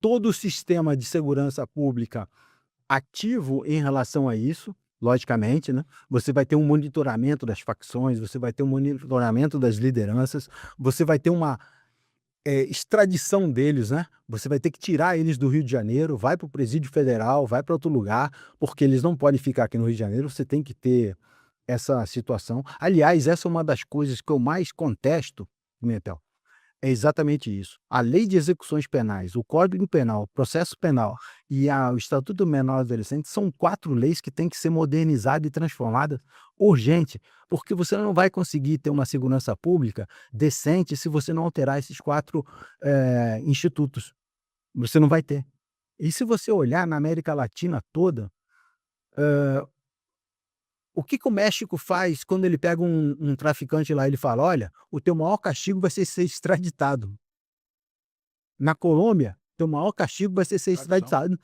todo o sistema de segurança pública ativo em relação a isso, logicamente, né? Você vai ter um monitoramento das facções, você vai ter um monitoramento das lideranças, você vai ter uma extradição deles, né? Você vai ter que tirar eles do Rio de Janeiro, vai para o Presídio Federal, vai para outro lugar, porque eles não podem ficar aqui no Rio de Janeiro, você tem que ter essa situação. Aliás, essa é uma das coisas que eu mais contesto, Pimentel, é exatamente isso. A Lei de Execuções Penais, o Código Penal, o Processo Penal e o Estatuto do Menor e Adolescente são 4 leis que têm que ser modernizadas e transformadas urgente, porque você não vai conseguir ter uma segurança pública decente se você não alterar esses 4 institutos. Você não vai ter. E se você olhar na América Latina toda, o que que o México faz quando ele pega um traficante lá, ele fala: "Olha, o teu maior castigo vai ser extraditado". Na Colômbia, teu maior castigo vai ser Tradição. extraditado.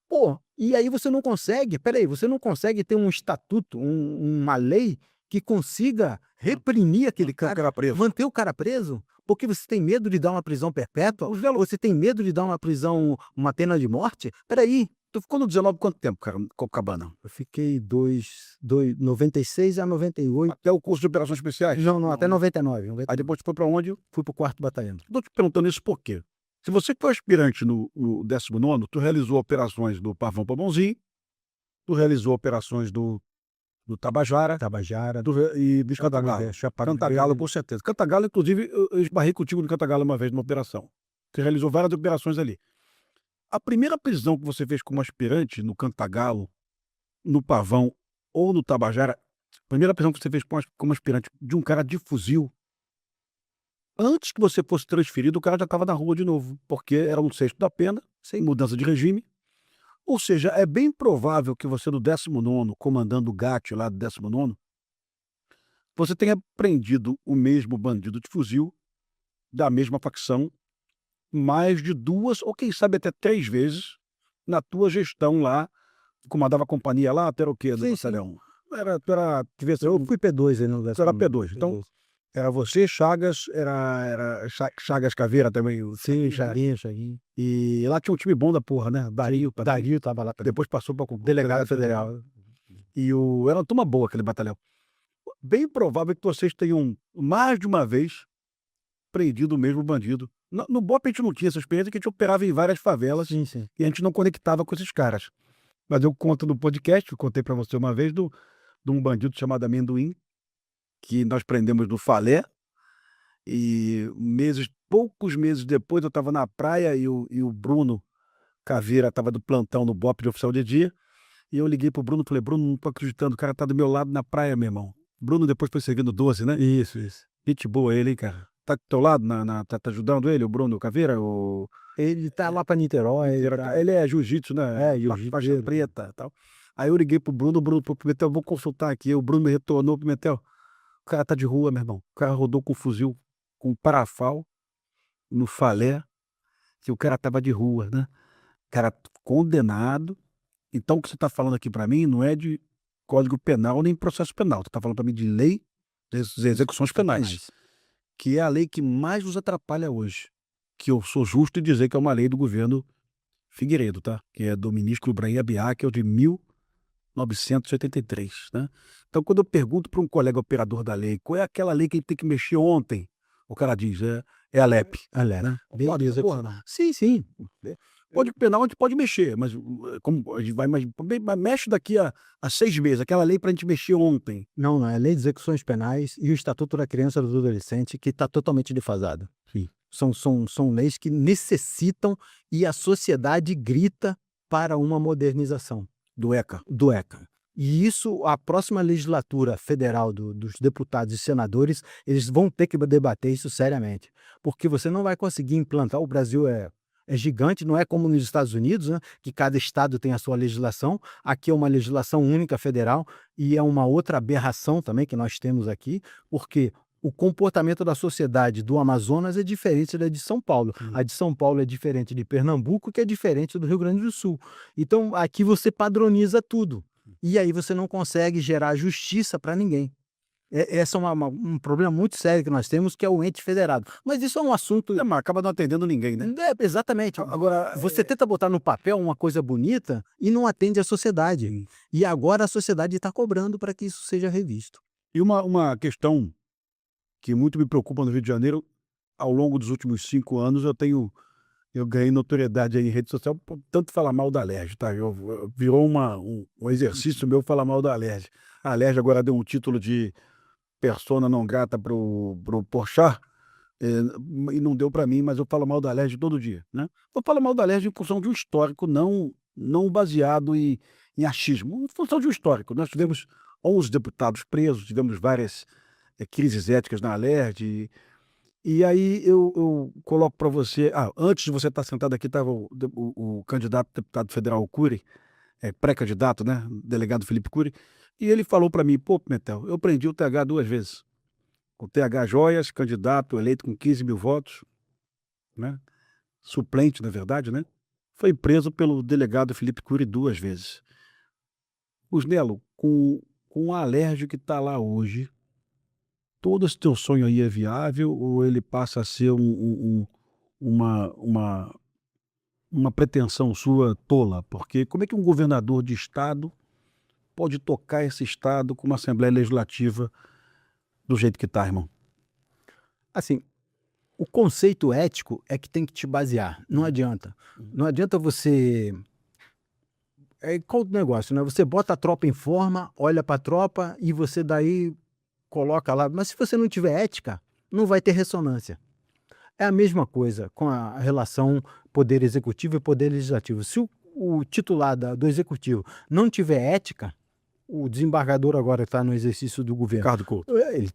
Pô, e aí você não consegue espera aí, você não consegue ter um estatuto, uma lei que consiga Man reprimir aquele manter o cara, cara preso. manter o cara preso, porque você tem medo de dar uma prisão perpétua, Os velo você tem medo de dar uma prisão, uma pena de morte? Espera aí, Tu ficou no 19 quanto tempo, cara, em Copacabana? eu fiquei 96 a 98. Até o curso de operações especiais? Não, não, Não, até né. 99, Aí 99. depois tu foi pra onde? Fui para o 4º Batalhão. Tô te perguntando isso por quê? Se você foi aspirante no 19º, tu realizou operações do Pavão pra Bonzinho, tu realizou operações do Tabajara, Tabajara, tu re e do Cantagalo. Chapada do Cantagalo, Verde. com certeza. Cantagalo, inclusive, eu esbarrei contigo no Cantagalo uma vez numa operação. Você realizou várias operações ali. A primeira prisão que você fez como aspirante no Cantagalo, no Pavão ou no Tabajara, a primeira prisão que você fez como aspirante de um cara de fuzil, antes que você fosse transferido, o cara já estava na rua de novo, porque era 1/6 da pena, sem mudança de regime. Ou seja, é bem provável que você no 19º, comandando o GAT lá do 19º, você tenha prendido o mesmo bandido de fuzil, da mesma facção, mais de 2 ou quem sabe até 3 vezes na tua gestão lá. Comandava a companhia lá, tu era o quê do Sim, sim. batalhão? Tu devia ser Eu fui P2 aí no tu era 10º, P2, então P2. era você, Chagas, era Chagas Caveira também, o Sim, Chaguinho, né. Chaguinho. E lá tinha um time bom da porra, né, Dario também, Dario estava lá também. depois passou para Delegado delegado federal. federal. Era uma turma boa aquele batalhão. Bem provável que vocês tenham, mais de uma vez, prendido o mesmo bandido. No BOPE a gente não tinha essa experiência, que a gente operava em várias favelas, Sim, sim. e a gente não conectava com esses caras. Mas eu conto no podcast, eu contei para você uma vez de um bandido chamado Amendoim, que nós prendemos no Falé, e poucos meses depois eu estava na praia e o Bruno Caveira estava do plantão no BOPE de oficial de dia, e eu liguei pro Bruno e falei: "Bruno, não tô acreditando, o cara tá do meu lado na praia, meu irmão". Bruno depois foi servindo 12, né. Isso, isso. Gente boa ele, hein, cara. Tá do teu lado tá ajudando ele, o Bruno Caveira, o Ele tá lá pra Niterói, ele tá ele é jiu-jitsu, né, faixa jiu-jiteiro. preta, e tal. Aí eu liguei pro Bruno, falou: "Pimentel, vou consultar aqui", o Bruno me retornou: "Pimentel, o cara tá de rua, meu irmão, o cara rodou com fuzil, com parafal, no Falé, que o cara estava de rua, né, cara condenado. Então o que você tá falando aqui pra mim não é de Código Penal nem processo penal, tu tá falando pra mim de lei de execuções São penais, penais. que é a lei que mais nos atrapalha hoje, que eu sou justo em dizer que é uma lei do governo Figueiredo, tá, que é do ministro Ibrahim Abiá, que é o de 1983, né. Então quando eu pergunto para um colega operador da lei: "Qual é aquela lei que a gente tem que mexer ontem?", o cara diz: "É a LEP", Olha, né. Concorda com essa beleza. porra, não? Sim, sim. Código Penal a gente pode mexer, mas, como a gente vai mas mexe daqui a 6 meses, aquela lei pra gente mexer ontem. Não, não, é Lei de Execuções Penais e o Estatuto da Criança e do Adolescente, que está totalmente defasado. Sim. São leis que necessitam e a sociedade grita para uma modernização Do ECA. do ECA. E isso, a próxima legislatura federal dos deputados e senadores, eles vão ter que debater isso seriamente, porque você não vai conseguir implantar. O Brasil é gigante, não é como nos Estados Unidos, né, que cada estado tem a sua legislação. Aqui é uma legislação única federal e é uma outra aberração também que nós temos aqui, porque o comportamento da sociedade do Amazonas é diferente da de São Paulo. Hum. A de São Paulo é diferente de Pernambuco, que é diferente do Rio Grande do Sul. Então, aqui você padroniza tudo. E aí você não consegue gerar justiça para ninguém. Esse é um problema muito sério que nós temos, que é o ente federado. Mas isso é um assunto. Mas acaba não atendendo ninguém, né? Exatamente. Agora, Você tenta botar no papel uma coisa bonita e não atende à sociedade. E agora a sociedade está cobrando para que isso seja revisto. e uma questão que muito me preocupa no Rio de Janeiro, ao longo dos últimos 5 anos, eu ganhei notoriedade aí em rede social por tanto falar mal da Alerj, tá? Virou um exercício meu falar mal da Alerj. A Alerj agora deu um título de persona não grata pro Porchat, e não deu para mim, mas eu falo mal da Alerj todo dia, né? Eu falo mal da Alerj em função de um histórico, não baseado em achismo, em função de um histórico. Nós tivemos 11 deputados presos, tivemos várias, crises éticas na Alerj, e aí eu coloco para você, antes de você estar sentado aqui estava o candidato a deputado federal Cury, pré-candidato, né, delegado Felipe Cury, e ele falou para mim: "Pô, Pimentel, eu prendi o TH 2 vezes. O TH Joias, candidato eleito com 15 mil votos, né, suplente na verdade, né, foi preso pelo delegado Felipe Cury 2 vezes. Busnello, com a Alerj que está lá hoje, todo esse teu sonho aí é viável ou ele passa a ser uma uma uma pretensão sua tola? Porque como é que um governador de estado pode tocar esse estado com uma assembleia legislativa do jeito que tá, irmão?" Assim, o conceito ético é que tem que te basear. Não Uhum, adianta. uhum. Não adianta você. É qual o negócio, né? Você bota a tropa em forma, olha para a tropa e você daí coloca lá. Mas se você não tiver ética, não vai ter ressonância. É a mesma coisa com a relação poder executivo e poder legislativo. Se o titular do executivo não tiver ética, o desembargador agora está no exercício do governo, Ricardo Couto. ele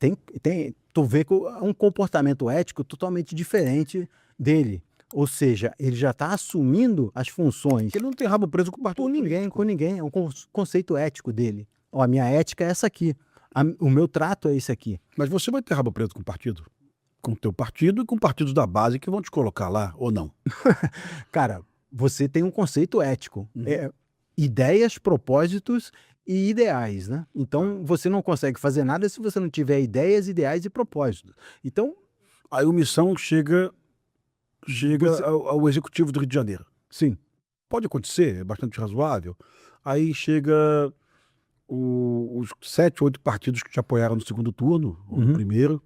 tu vê que é um comportamento ético totalmente diferente dele. Ou seja, ele já está assumindo as funções Ele não tem rabo preso com o partido com político. ninguém, é um conceito ético dele. Ó, a minha ética é essa aqui, o meu trato é esse aqui. Mas você vai ter rabo preso com o partido? Com o teu partido e com partidos da base que vão te colocar lá ou não? Cara, você tem um conceito ético, Uhum. ideias, propósitos e ideais, né. Tá. Então você não consegue fazer nada se você não tiver ideias, ideais e propósitos. Então Aí o Missão chega você ao executivo do Rio de Janeiro. sim. Pode acontecer, é bastante razoável. Aí chega os 7, 8 partidos que te apoiaram no segundo turno, ou no Uhum. primeiro.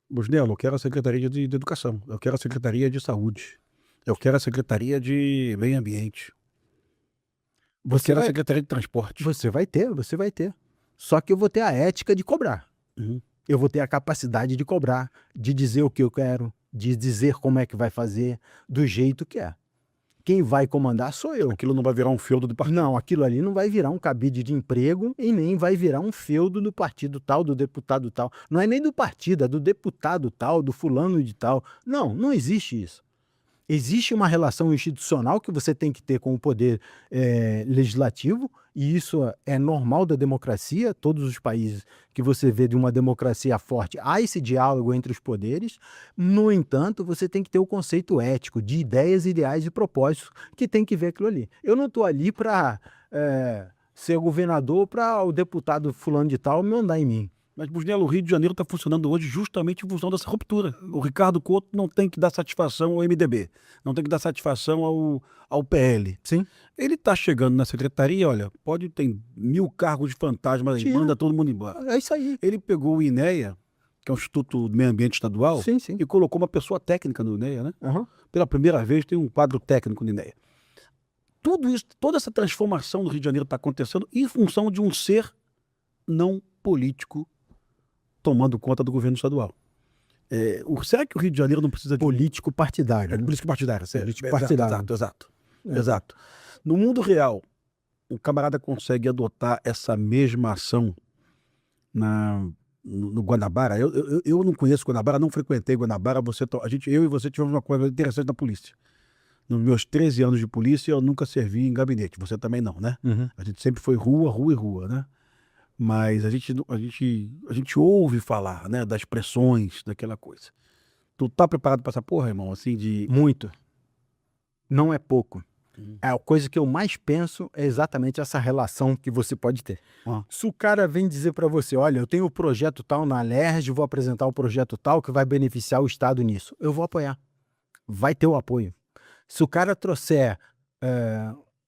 Busnello, eu quero a Secretaria de Educação, eu quero a Secretaria de Saúde, eu quero a Secretaria de Meio Ambiente, eu Você quero a vai Secretaria de Transporte. você vai ter. Só que eu vou ter a ética de cobrar. Uhum. Eu vou ter a capacidade de cobrar, de dizer o que eu quero, de dizer como é que vai fazer, do jeito que é. Quem vai comandar sou eu. Aquilo não vai virar um feudo do partido. Não, aquilo ali não vai virar um cabide de emprego e nem vai virar um feudo do partido tal, do deputado tal. Não é nem do partido, é do deputado tal, do fulano de tal. Não, não existe isso. Existe uma relação institucional que você tem que ter com o poder legislativo, e isso é normal da democracia. Todos os países que você vê de uma democracia forte, há esse diálogo entre os poderes. No entanto, você tem que ter o conceito ético de ideias, ideais e propósitos que tem que ver aquilo ali. Eu não estou ali para ser governador para o deputado fulano de tal mandar em mim. Mas, Busnello, o Rio de Janeiro está funcionando hoje justamente em função dessa ruptura. O Ricardo Couto não tem que dar satisfação ao MDB, não tem que dar satisfação ao PL. Sim, Ele está chegando na secretaria, olha, pode ter 1000 cargos de fantasma aí, tira. manda todo mundo embora. É isso aí. Ele pegou o INEA, que é o Instituto do Meio Ambiente Estadual, Sim, sim. e colocou uma pessoa técnica no INEA, né? Aham. Pela primeira vez tem um quadro técnico no INEA. Tudo isso, toda essa transformação do Rio de Janeiro está acontecendo em função de um ser não político tomando conta do governo estadual. Será que o Rio de Janeiro não precisa de Político partidário, né? político partidário? Sério. Político Exato, partidário. exato, exato, É. exato. No mundo real, o camarada consegue adotar essa mesma ação no Guanabara? Eu não conheço Guanabara, não frequentei Guanabara. Eu e você tivemos uma coisa interessante na polícia. Nos meus 13 anos de polícia, eu nunca servi em gabinete. Você também não, né? Uhum. A gente sempre foi rua, rua e rua, né? Mas a gente ouve falar, né, das pressões, daquela coisa. Tu tá preparado para essa porra, irmão? Assim, de. Muito. Não é pouco. A coisa que eu mais penso é exatamente essa relação que você pode ter. Se o cara vem dizer para você, olha, eu tenho o projeto tal na Alerj, vou apresentar o projeto tal que vai beneficiar o Estado nisso, eu vou apoiar. Vai ter o apoio. Se o cara trouxer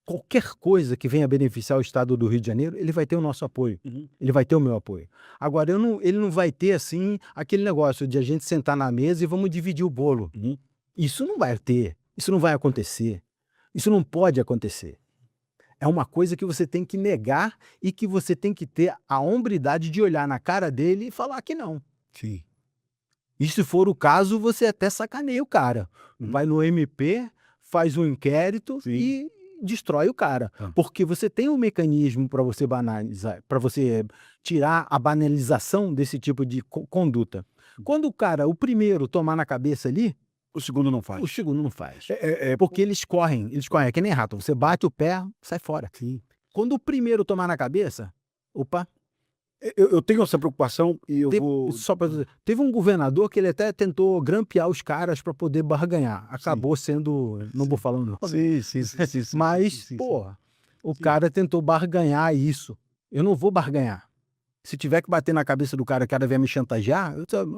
qualquer coisa que venha beneficiar o Estado do Rio de Janeiro, ele vai ter o nosso apoio. Ele vai ter o meu apoio. Agora, ele não vai ter, assim, aquele negócio de a gente sentar na mesa e vamos dividir o bolo. Isso não vai ter. Isso não vai acontecer. Isso não pode acontecer. É uma coisa que você tem que negar e que você tem que ter a hombridade de olhar na cara dele e falar que não. Sim. E se for o caso, você até sacaneia o cara. Vai no MP, faz um inquérito e destrói o cara. Porque você tem um mecanismo para você banalizar, para você tirar a banalização desse tipo de conduta. Quando o primeiro tomar na cabeça ali, o segundo não faz. O segundo não faz. Porque eles correm, é que nem rato. Você bate o pé, sai fora. Sim. Quando o primeiro tomar na cabeça, opa. Eu tenho essa preocupação e eu vou... Só para dizer, teve um governador que ele até tentou grampear os caras para poder barganhar. Acabou sendo, não vou falar não. Sim. Mas, porra, o cara tentou barganhar isso. Eu não vou barganhar. Se tiver que bater na cabeça do cara vier me chantagear,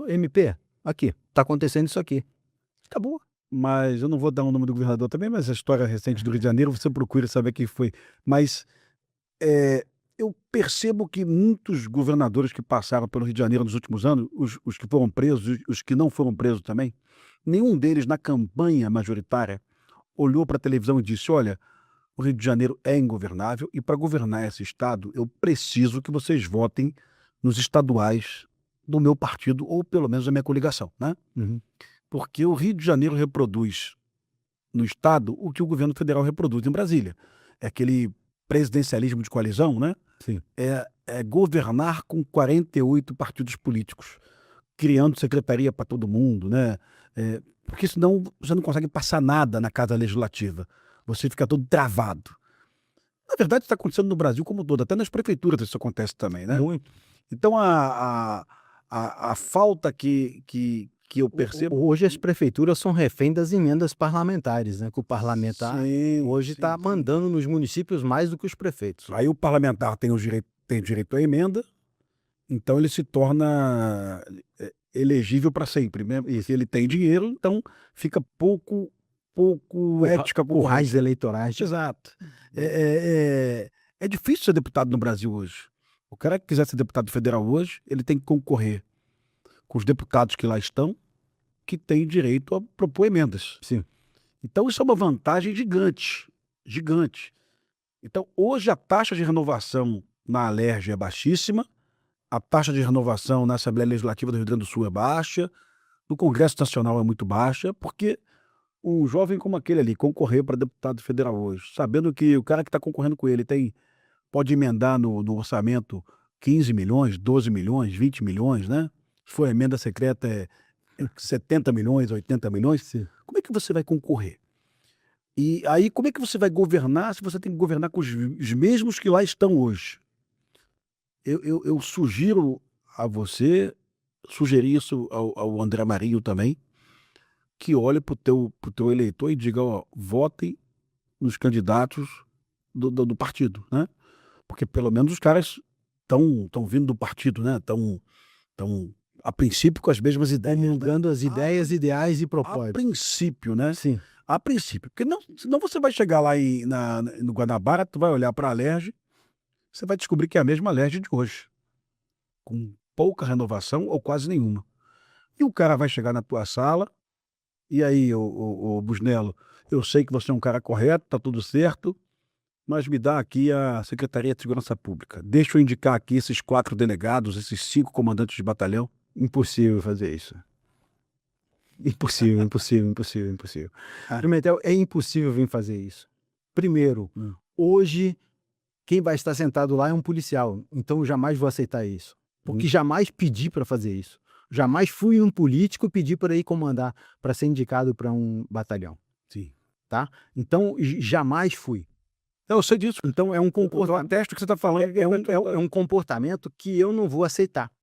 MP, aqui, tá acontecendo isso aqui. Acabou. Mas eu não vou dar o nome do governador também, mas a história recente do Rio de Janeiro, você procura saber quem foi. Mas eu percebo que muitos governadores que passaram pelo Rio de Janeiro nos últimos anos, os que foram presos, os que não foram presos também, nenhum deles na campanha majoritária olhou para a televisão e disse, olha, o Rio de Janeiro é ingovernável e para governar esse estado eu preciso que vocês votem nos estaduais do meu partido ou pelo menos da minha coligação, né? Porque o Rio de Janeiro reproduz no estado o que o governo federal reproduz em Brasília. É aquele presidencialismo de coalizão, né? Sim. É governar com 48 partidos políticos, criando secretaria para todo mundo, né? Porque senão você não consegue passar nada na casa legislativa. Você fica todo travado. Na verdade, está acontecendo no Brasil como todo, até nas prefeituras isso acontece também, né? Muito. Então, a falta que eu percebo... Hoje as prefeituras são refém das emendas parlamentares, né? Que o parlamentar hoje está mandando nos municípios mais do que os prefeitos. Aí o parlamentar tem direito à emenda, então ele se torna elegível para sempre, né? E se ele tem dinheiro, então fica pouco ética. Currais eleitorais. Exato. É difícil ser deputado no Brasil hoje. O cara que quiser ser deputado federal hoje, ele tem que concorrer com os deputados que lá estão, que têm direito a propor emendas. Sim. Então isso é uma vantagem gigante, gigante. Então hoje a taxa de renovação na Alerj é baixíssima, a taxa de renovação na Assembleia Legislativa do Rio Grande do Sul é baixa, no Congresso Nacional é muito baixa, porque um jovem como aquele ali concorrer para deputado federal hoje, sabendo que o cara que está concorrendo com ele pode emendar no orçamento 15 milhões, 12 milhões, 20 milhões, né? Se for emenda secreta 70 milhões, 80 milhões, Sim. Como é que você vai concorrer? E aí como é que você vai governar se você tem que governar com os mesmos que lá estão hoje? Eu sugiro a você, sugeri isso ao André Marinho também, que olhe para o teu eleitor e diga, ó, votem nos candidatos do partido, né? Porque pelo menos os caras estão vindo do partido, né? Estão a princípio com as mesmas ideias. Comungando as ideias, ideais e A propósitos. princípio, né? Sim. A princípio. Porque senão você vai chegar lá no Guanabara, tu vai olhar para a Alerj, você vai descobrir que é a mesma Alerj de hoje. Com pouca renovação ou quase nenhuma. E o cara vai chegar na tua sala, e aí, o Busnello, eu sei que você é um cara correto, tá tudo certo, mas me dá aqui a Secretaria de Segurança Pública. Deixa eu indicar aqui esses 4 delegados, esses 5 comandantes de batalhão. Impossível fazer isso. Impossível. Pimentel, é impossível vir fazer isso. Primeiro, hoje, quem vai estar sentado lá é um policial, então eu jamais vou aceitar isso. Porque jamais pedi para fazer isso. Jamais fui um político pedir para ir comandar, para ser indicado para um batalhão. Sim. Tá? Então, jamais fui. Eu sei disso. Então, é um comportamento. Eu atesto que você está falando. É um comportamento que eu não vou aceitar.